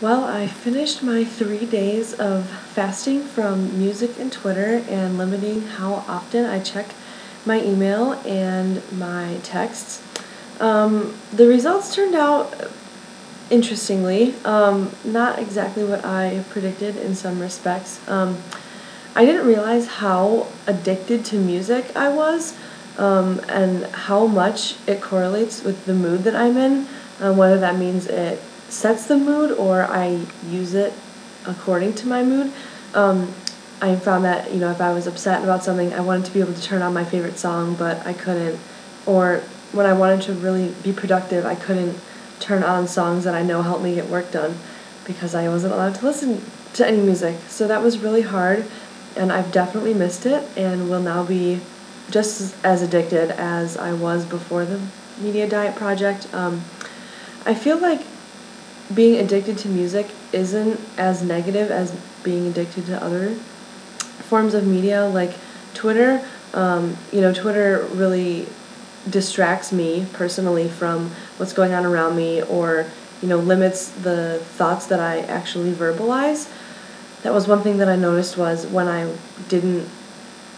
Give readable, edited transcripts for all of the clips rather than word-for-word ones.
Well, I finished my 3 days of fasting from music and Twitter and limiting how often I check my email and my texts. The results turned out interestingly, not exactly what I predicted in some respects. I didn't realize how addicted to music I was, and how much it correlates with the mood that I'm in, whether that means it sets the mood or I use it according to my mood. I found that, if I was upset about something, I wanted to be able to turn on my favorite song, but I couldn't. Or when I wanted to really be productive, I couldn't turn on songs that I know help me get work done because I wasn't allowed to listen to any music. So that was really hard, and I've definitely missed it and will now be just as addicted as I was before the Media Diet Project. I feel like being addicted to music isn't as negative as being addicted to other forms of media like Twitter. Twitter really distracts me personally from what's going on around me, or limits the thoughts that I actually verbalize. That was one thing that I noticed, was when I didn't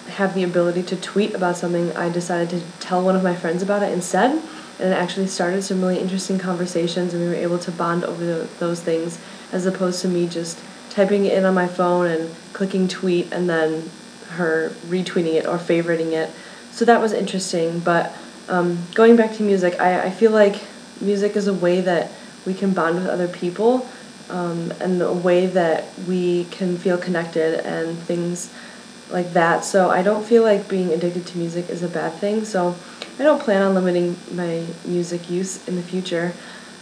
have the ability to tweet about something, I decided to tell one of my friends about it instead, and it actually started some really interesting conversations, and we were able to bond over those things, as opposed to me just typing it in on my phone and clicking tweet and then her retweeting it or favoriting it. So that was interesting. But going back to music, I feel like music is a way that we can bond with other people, and a way that we can feel connected and things like that. So I don't feel like being addicted to music is a bad thing. So I don't plan on limiting my music use in the future.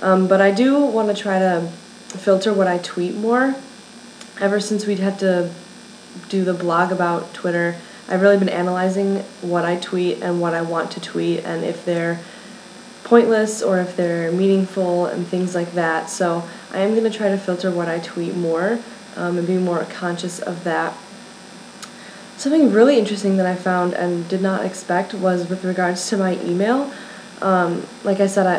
But I do want to try to filter what I tweet more. Ever since we'd had to do the blog about Twitter, I've really been analyzing what I tweet and what I want to tweet, and if they're pointless or if they're meaningful and things like that. So I am going to try to filter what I tweet more, and be more conscious of that. Something really interesting that I found and did not expect was with regards to my email. Like I said, I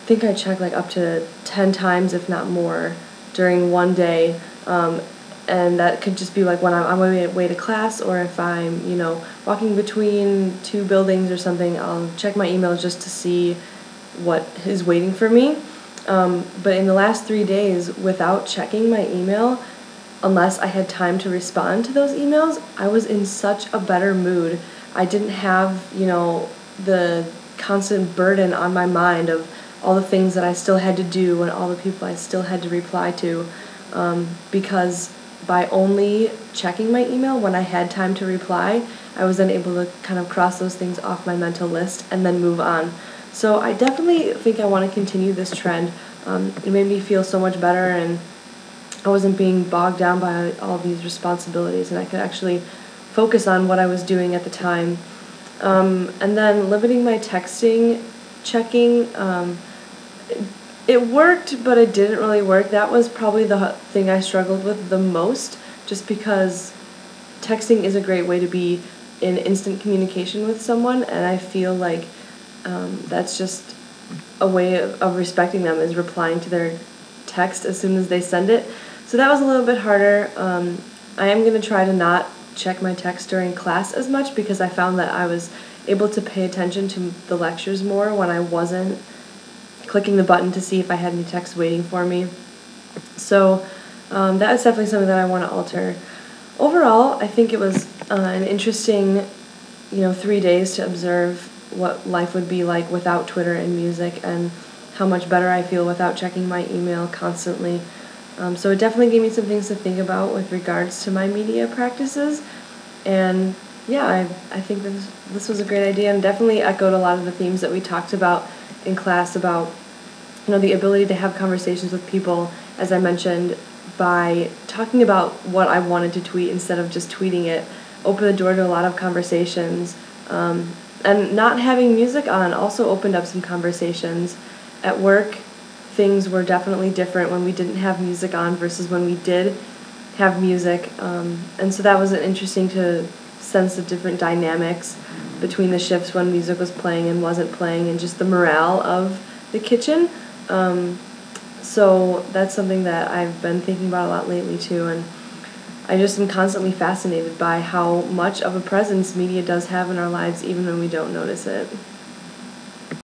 think I check like up to 10 times, if not more, during one day. And that could just be like when I'm on my way to class, or if I'm, walking between two buildings or something, I'll check my email just to see what is waiting for me. But in the last 3 days, without checking my email, unless I had time to respond to those emails, I was in such a better mood. I didn't have, the constant burden on my mind of all the things that I still had to do and all the people I still had to reply to, because by only checking my email when I had time to reply, I was then able to kind of cross those things off my mental list and then move on. So I definitely think I want to continue this trend. It made me feel so much better, and I wasn't being bogged down by all these responsibilities, and I could actually focus on what I was doing at the time. And then limiting my texting, checking, it worked, but it didn't really work. That was probably the thing I struggled with the most, just because texting is a great way to be in instant communication with someone, and I feel like that's just a way of respecting them, is replying to their text as soon as they send it. So that was a little bit harder. I am going to try to not check my text during class as much, because I found that I was able to pay attention to the lectures more when I wasn't clicking the button to see if I had any text waiting for me. So that is definitely something that I want to alter. Overall, I think it was an interesting, 3 days to observe what life would be like without Twitter and music, and how much better I feel without checking my email constantly. So it definitely gave me some things to think about with regards to my media practices. And yeah, I think this was a great idea, and definitely echoed a lot of the themes that we talked about in class about, the ability to have conversations with people, as I mentioned, by talking about what I wanted to tweet instead of just tweeting it, opened the door to a lot of conversations. And not having music on also opened up some conversations. At work, things were definitely different when we didn't have music on versus when we did have music. And so that was interesting to sense the different dynamics between the shifts when music was playing and wasn't playing, and just the morale of the kitchen. So that's something that I've been thinking about a lot lately too, and I just am constantly fascinated by how much of a presence media does have in our lives even when we don't notice it.